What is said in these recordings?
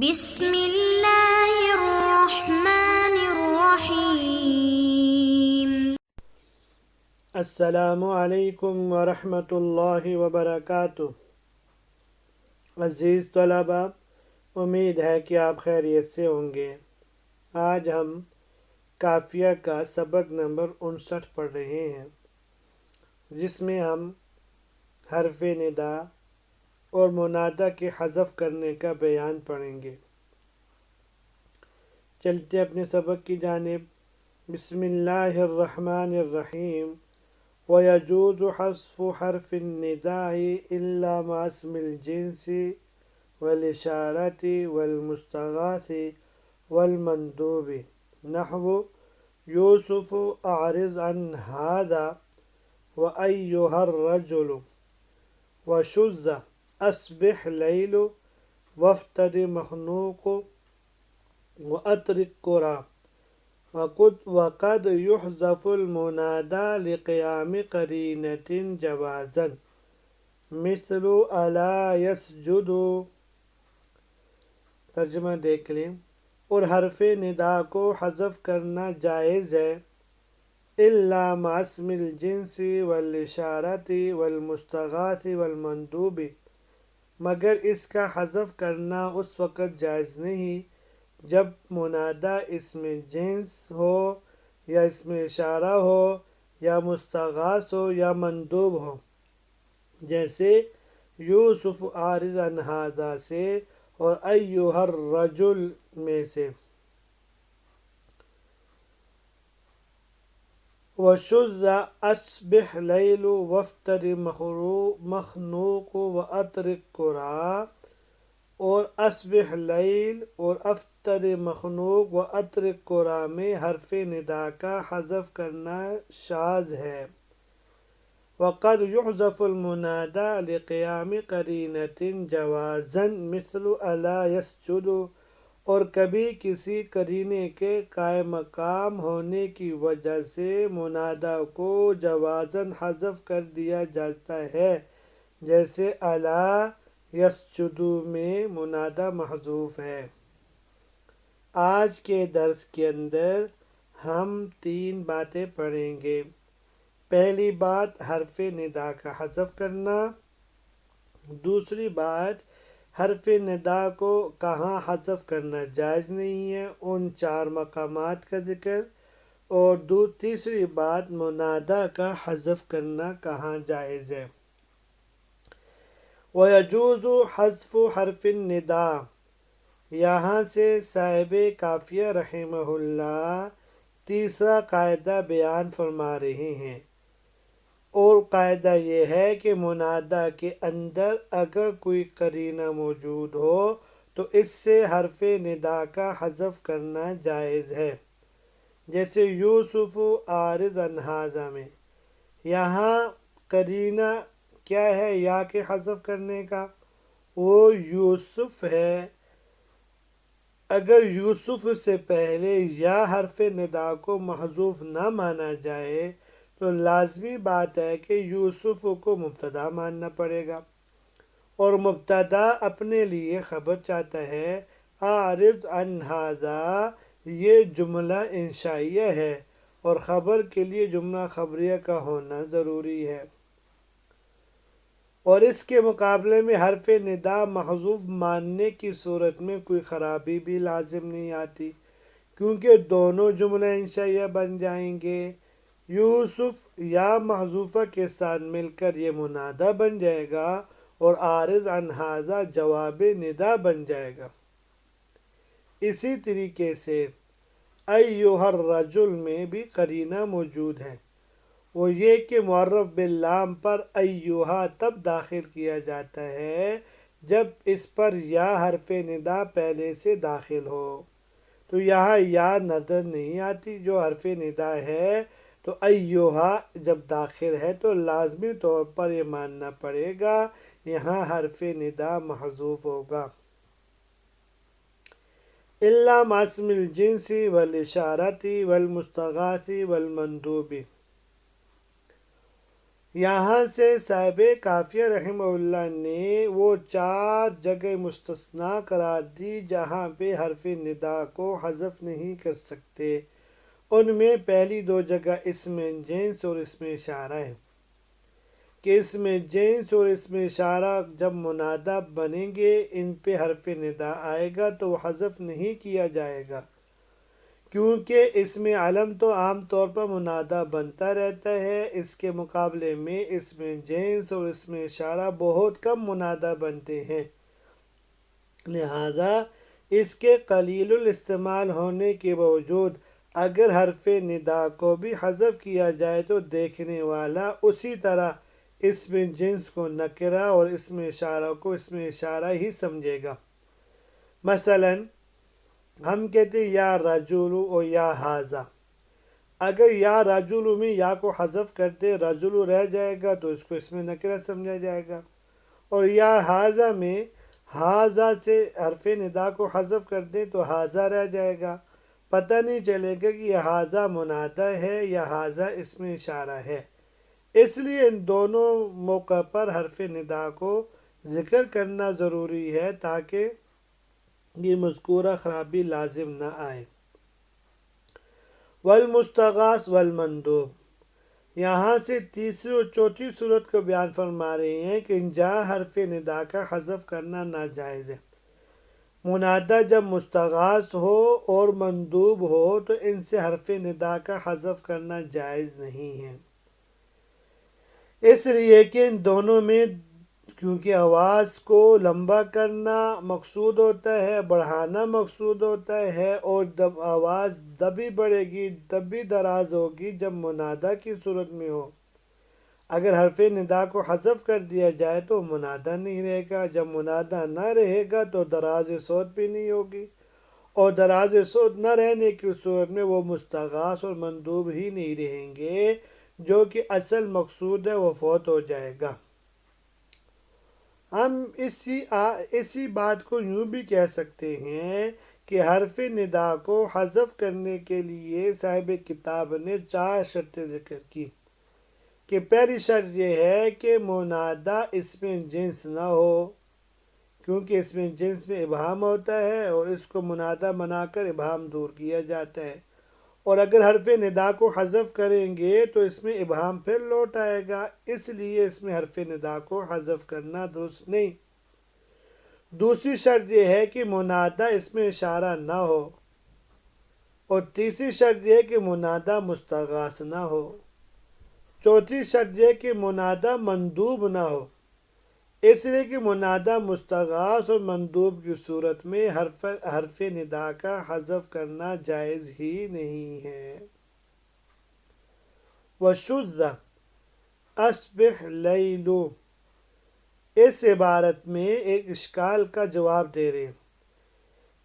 بسم اللہ الرحمن الرحیم۔ السلام علیکم ورحمۃ اللہ وبرکاتہ۔ عزیز طلباء، امید ہے کہ آپ خیریت سے ہوں گے۔ آج ہم قافیہ کا سبق نمبر 59 پڑھ رہے ہیں، جس میں ہم حرف ندا اور منادا کے حذف کرنے کا بیان پڑھیں گے۔ چلتے اپنے سبق کی جانب۔ بسم اللہ الرحمن الرحیم۔ وَيَجُوزُ حَذْفُ حَرْفِ النِّدَاءِ إِلَّا مَعَ اسْمِ الْجِنْسِ وَالْإِشَارَةِ وَالْمُسْتَغَاثِ وَالْمَنْدُوبِ نحو یوسف أعرض عن هذا وأيها الرجل وشذ أصبح ليل وافتر مخنوق وأترك قرى وقد يحذف المنادى لقيام قرينة جوازا مثل ألا يسجد۔ ترجمہ دیکھ لیں۔ اور حرف ندا کو حذف کرنا جائز ہے، الا مع اسم الجنس والاشارۃ والمستغاث والمندوب، مگر اس کا حذف کرنا اس وقت جائز نہیں جب منادا اسم جنس ہو یا اسم اشارہ ہو یا مستغاث ہو یا مندوب ہو، جیسے یوسف عارض عن ھذا سے اور ایھا الرجل میں سے۔ وشذ اصبح لیل وافتر مخنوق واترک قرى، اور اصبح لیل اور افطر مخنوق و اترک قرى میں حرف ندا کا حذف کرنا شاذ ہے۔ وقد يحذف المنادى لقيام قرينة جوازا مثل ألا يسجد، اور کبھی کسی قرینے کے قائم مقام ہونے کی وجہ سے منادا کو جوازاً حذف کر دیا جاتا ہے، جیسے الا یسجد میں منادا محذوف ہے۔ آج کے درس کے اندر ہم 3 باتیں پڑھیں گے۔ پہلی بات حرف ندا کا حذف کرنا، دوسری بات حرف ندا کو کہاں حذف کرنا جائز نہیں ہے، ان 4 مقامات کا ذکر، اور تیسری بات منادا کا حذف کرنا کہاں جائز ہے۔ وَيَجُوزُ حَذْفُ حَرْفِ النِّدَاءِ، یہاں سے صاحب قافیہ رحمہ اللہ تیسرا قاعدہ بیان فرما رہے ہیں، اور قاعدہ یہ ہے کہ منادا کے اندر اگر کوئی قرینہ موجود ہو تو اس سے حرف ندا کا حذف کرنا جائز ہے، جیسے یوسف عارض عن ھذا میں۔ یہاں قرینہ کیا ہے یا کے حذف کرنے کا؟ وہ یوسف ہے۔ اگر یوسف سے پہلے یا حرف ندا کو محذوف نہ مانا جائے تو لازمی بات ہے کہ یوسف کو مبتدا ماننا پڑے گا، اور مبتدا اپنے لیے خبر چاہتا ہے۔ اعرض عن ھذا یہ جملہ انشائیہ ہے، اور خبر کے لیے جملہ خبریہ کا ہونا ضروری ہے، اور اس کے مقابلے میں حرف ندا محذوف ماننے کی صورت میں کوئی خرابی بھی لازم نہیں آتی، کیونکہ دونوں جملے انشائیہ بن جائیں گے۔ یوسف یا محذوفہ کے ساتھ مل کر یہ منادا بن جائے گا، اور عارض عن ھذا جواب ندا بن جائے گا۔ اسی طریقے سے ایھا الرجل میں بھی قرینہ موجود ہے، وہ یہ کہ معرف باللام پر ایھا تب داخل کیا جاتا ہے جب اس پر یا حرف ندا پہلے سے داخل ہو، تو یہاں یا نظر نہیں آتی جو حرف ندا ہے، تو ایھا جب داخل ہے تو لازمی طور پر یہ ماننا پڑے گا یہاں حرف ندا محذوف ہوگا۔ الا مع اسم الجنس والاشارۃ والمستغاث والمندوب، یہاں سے صاحب کافیہ رحمہ اللہ نے وہ 4 جگہ مستثنیٰ قرار دی جہاں پہ حرف ندا کو حذف نہیں کر سکتے۔ ان میں پہلی 2 جگہ اسم جنس اور اسم اشارہ ہے کہ اسم جنس اور اسم اشارہ جب منادہ بنیں گے ان پہ حرف ندا آئے گا تو وہ حذف نہیں کیا جائے گا، کیونکہ اسم علم تو عام طور پر منادہ بنتا رہتا ہے، اس کے مقابلے میں اسم جنس اور اسم اشارہ بہت کم منادہ بنتے ہیں، لہذا اس کے قلیل الاستعمال ہونے کے باوجود اگر حرف ندا کو بھی حذف کیا جائے تو دیکھنے والا اسی طرح اسم جنس کو نکرہ اور اسم اشارہ کو اسم اشارہ ہی سمجھے گا۔ مثلا ہم کہتے ہیں یا رجل اور یا حاذا، اگر یا رجل میں یا کو حذف کرتے رجل رہ جائے گا تو اس کو اسم نکرہ سمجھا جائے گا، اور یا حاذا میں حاذا سے حرف ندا کو حذف کر دیں تو حاذا رہ جائے گا، پتہ نہیں چلے گا کہ یہ حاذا منادہ ہے یا حاذا اسم اشارہ ہے۔ اس لیے ان دونوں موقع پر حرف ندا کو ذکر کرنا ضروری ہے تاکہ یہ مذکورہ خرابی لازم نہ آئے۔ والمستغاث والمندوب، یہاں سے تیسری اور چوتھی صورت کو بیان فرما رہے ہیں کہ جہاں حرف ندا کا حذف کرنا ناجائز ہے، منادہ جب مستغاث ہو اور مندوب ہو تو ان سے حرف ندا کا حذف کرنا جائز نہیں ہے، اس لیے کہ ان دونوں میں کیونکہ آواز کو لمبا کرنا مقصود ہوتا ہے، بڑھانا مقصود ہوتا ہے، اور جب آواز تبھی بڑھے گی تبھی دراز ہوگی جب منادہ کی صورت میں ہو۔ اگر حرف ندا کو حذف کر دیا جائے تو منادہ نہیں رہے گا، جب منادہ نہ رہے گا تو دراز صوت بھی نہیں ہوگی، اور دراز صوت نہ رہنے کی صورت میں وہ مستغاث اور مندوب ہی نہیں رہیں گے، جو کہ اصل مقصود ہے وہ فوت ہو جائے گا۔ ہم اسی بات کو یوں بھی کہہ سکتے ہیں کہ حرف ندا کو حذف کرنے کے لیے صاحب کتاب نے 4 شرطیں ذکر کی کہ پہلی شرط یہ ہے کہ منادہ اسم جنس نہ ہو، کیونکہ اسم جنس میں ابہام ہوتا ہے اور اس کو منادہ بنا کر ابہام دور کیا جاتا ہے، اور اگر حرف ندا کو حذف کریں گے تو اس میں ابہام پھر لوٹ آئے گا، اس لیے اس میں حرف ندا کو حذف کرنا درست نہیں۔ دوسری شرط یہ ہے کہ منادہ اس میں اشارہ نہ ہو، اور تیسری شرط یہ کہ منادہ مستغاث نہ ہو، چوتھی شرط یہ کہ منادہ مندوب نہ ہو، اس لیے کہ منادہ مستغاث اور مندوب کی صورت میں حرف ندا کا حذف کرنا جائز ہی نہیں ہے۔ وَشُذَّ أَصْبِحْ لَيْلُ، اس عبارت میں ایک اشکال کا جواب دے رہے ہیں۔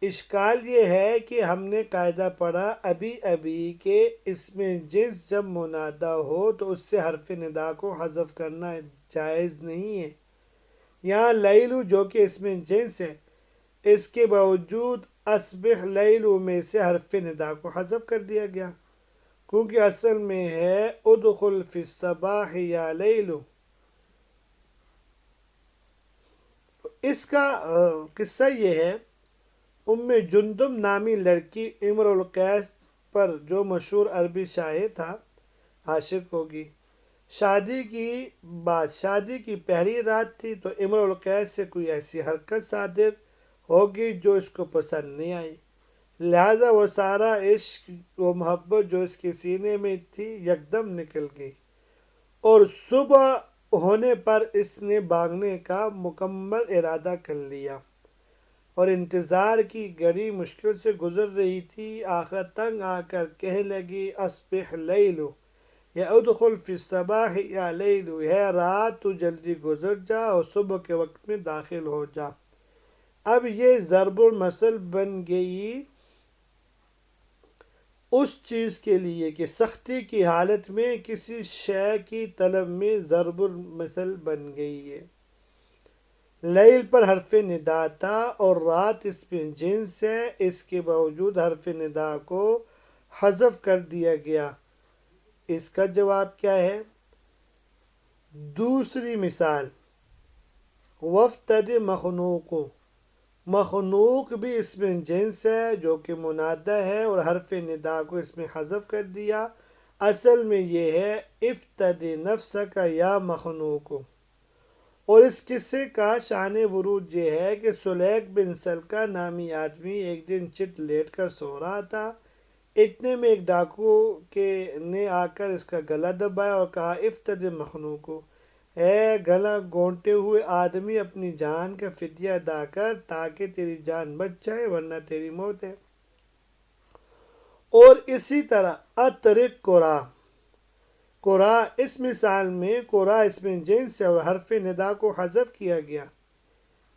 اشکال یہ ہے کہ ہم نے قاعدہ پڑھا ابھی کہ اس میں جنس جب منادہ ہو تو اس سے حرف ندا کو حذف کرنا جائز نہیں ہے، یہاں لیلو جو کہ اس میں جنس ہے اس کے باوجود اصبح لیلو میں سے حرف ندا کو حذف کر دیا گیا، کیونکہ اصل میں ہے ادخل فی الصباح یا لیلو۔ اس کا قصہ یہ ہے، جندب نامی لڑکی امرؤ القیس پر جو مشہور عربی شاعر تھا عاشق ہوگی، شادی کی پہلی رات تھی تو امرؤ القیس سے کوئی ایسی حرکت صادر ہوگی جو اس کو پسند نہیں آئی، لہذا وہ سارا عشق و محبت جو اس کے سینے میں تھی یکدم نکل گئی، اور صبح ہونے پر اس نے بھاگنے کا مکمل ارادہ کر لیا، اور انتظار کی گھڑی مشکل سے گزر رہی تھی، آخر تنگ آ کر کہنے لگی اصبح لیلو یا ادخل فی الصباح یا لیلو، ہے رات تو جلدی گزر جا اور صبح کے وقت میں داخل ہو جا۔ اب یہ ضرب المثل بن گئی اس چیز کے لیے کہ سختی کی حالت میں کسی شے کی طلب میں ضرب المثل بن گئی ہے۔ لیل پر حرف ندا تھا اور رات اس میں جنس ہے، اس کے باوجود حرف ندا کو حذف کر دیا گیا۔ اس کا جواب کیا ہے؟ دوسری مثال وفتد مخنوق، مخنوق بھی اسم جنس ہے جو کہ منادہ ہے اور حرف ندا کو اس میں حذف کر دیا، اصل میں یہ ہے افتد نفسک یا مخنوق۔ اور اس قصے کا شان ورود یہ ہے کہ سلیق بن سلقہ نامی آدمی ایک دن چت لیٹ کر سو رہا تھا، اتنے میں ایک ڈاکو نے آ کر اس کا گلا دبایا اور کہا افتد مخنوق، اے گلا گونٹے ہوئے آدمی اپنی جان کا فدیہ ادا کر تاکہ تیری جان بچ جائے ورنہ تیری موت ہے۔ اور اسی طرح اترک قرا، قرا اس مثال میں قرا اس میں جنس ہے اور حرف ندا کو حذف کیا گیا،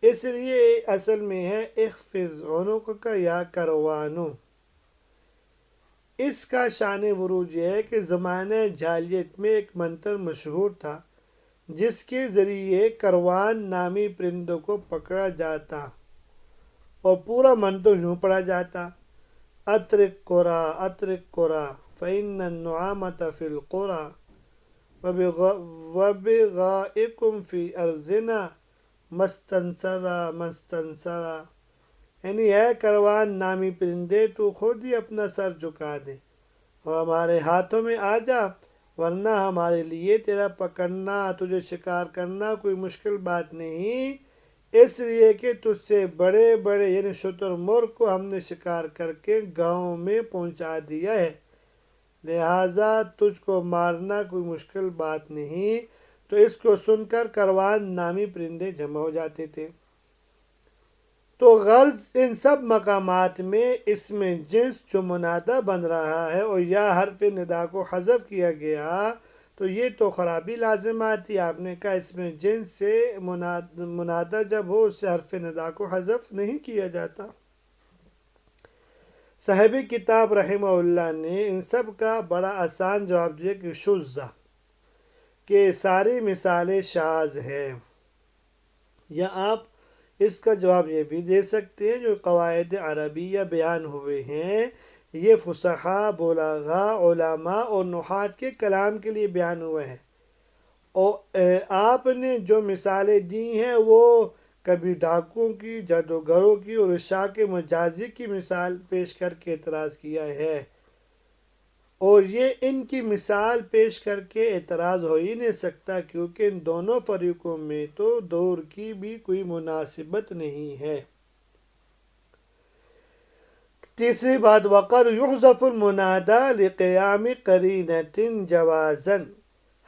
اس لیے اصل میں ہے اخفض عنقک یا کروانو۔ اس کا شان ورود یہ ہے کہ زمانہ جاہلیت میں ایک منتر مشہور تھا جس کے ذریعے کروان نامی پرندوں کو پکڑا جاتا اور پورا منتر یوں پڑھا جاتا اترک قرا اترک قرا فإن النعامة في القرى وبغائكم في أرضنا مستنصرا مستنصرا، یعنی اے کروان نامی پرندے تو خود ہی اپنا سر جھکا دے اور ہمارے ہاتھوں میں آ جا، ورنہ ہمارے لیے تیرا پکڑنا تجھے شکار کرنا کوئی مشکل بات نہیں، اس لیے کہ تجھ سے بڑے بڑے یعنی شتر مرغ کو ہم نے شکار کر کے گاؤں میں پہنچا دیا ہے، لہٰذا تجھ کو مارنا کوئی مشکل بات نہیں۔ تو اس کو سن کر کروان نامی پرندے جمع ہو جاتے تھے۔ تو غرض ان سب مقامات میں اسم جنس جو منادہ بن رہا ہے اور یا حرف ندا کو حذف کیا گیا تو یہ تو خرابی لازم آتی۔ آپ نے کہا اسم جنس سے منادہ جب ہو اس سے حرف ندا کو حذف نہیں کیا جاتا۔ صاحب کتاب رحمہ اللہ نے ان سب کا بڑا آسان جواب دیا کہ شذ، کہ ساری مثالیں شاذ ہیں، یا آپ اس کا جواب یہ بھی دے سکتے ہیں جو قواعد عربیہ بیان ہوئے ہیں یہ فصحاء، بلغاء، علماء اور نحات کے کلام کے لیے بیان ہوئے ہیں، اور آپ نے جو مثالیں دی ہیں وہ کبھی ڈاکوؤں کی، جادوگروں کی اور اشاعہ مجازی کی مثال پیش کر کے اعتراض کیا ہے، اور یہ ان کی مثال پیش کر کے اعتراض ہو ہی نہیں سکتا کیونکہ ان دونوں فریقوں میں تو دور کی بھی کوئی مناسبت نہیں ہے۔ تیسری بات وقد یحذف المنادى لقیام قرینۃ جوازا،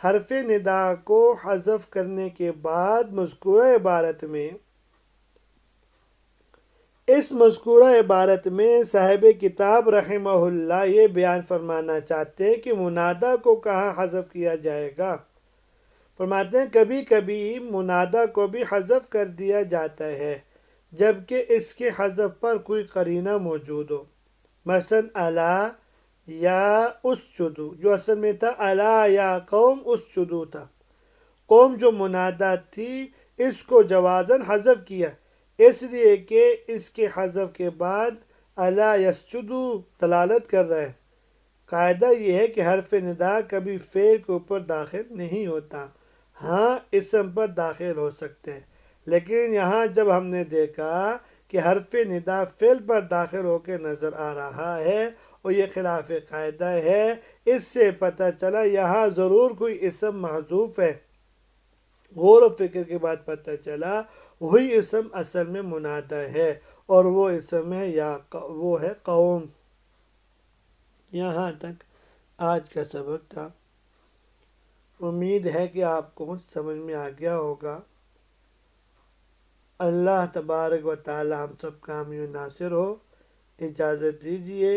حرف ندا کو حذف کرنے کے بعد مذکورہ عبارت میں، اس مذکورہ عبارت میں صاحب کتاب رحمہ اللہ یہ بیان فرمانا چاہتے ہیں کہ منادہ کو کہاں حذف کیا جائے گا۔ فرماتے ہیں کبھی کبھی منادہ کو بھی حذف کر دیا جاتا ہے جبکہ اس کے حذف پر کوئی قرینہ موجود ہو، مثلا الا یا اسجدوا، جو اصل میں تھا الا یا قوم اسجدوا تھا، قوم جو منادہ تھی اس کو جوازاً حذف کیا اس لیے کہ اس کے حذف کے بعد الا یسجدوا دلالت کر رہا ہے۔ قاعدہ یہ ہے کہ حرف ندا کبھی فعل کے اوپر داخل نہیں ہوتا، ہاں اسم پر داخل ہو سکتے ہیں، لیکن یہاں جب ہم نے دیکھا کہ حرف ندا فعل پر داخل ہو کے نظر آ رہا ہے اور یہ خلاف قاعدہ ہے، اس سے پتہ چلا یہاں ضرور کوئی اسم محذوف ہے۔ غور و فکر کے بعد پتہ چلا وہی اسم اصل میں منادہ ہے اور وہ اسم ہے یا وہ ہے قوم۔ یہاں تک آج کا سبق تھا، امید ہے کہ آپ کو سمجھ میں آ گیا ہوگا۔ اللہ تبارک و تعالی ہم سب کا حامی و ناصر ہو۔ اجازت دیجیے،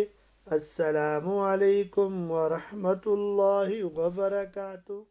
السلام علیکم ورحمۃ اللہ وبرکاتہ۔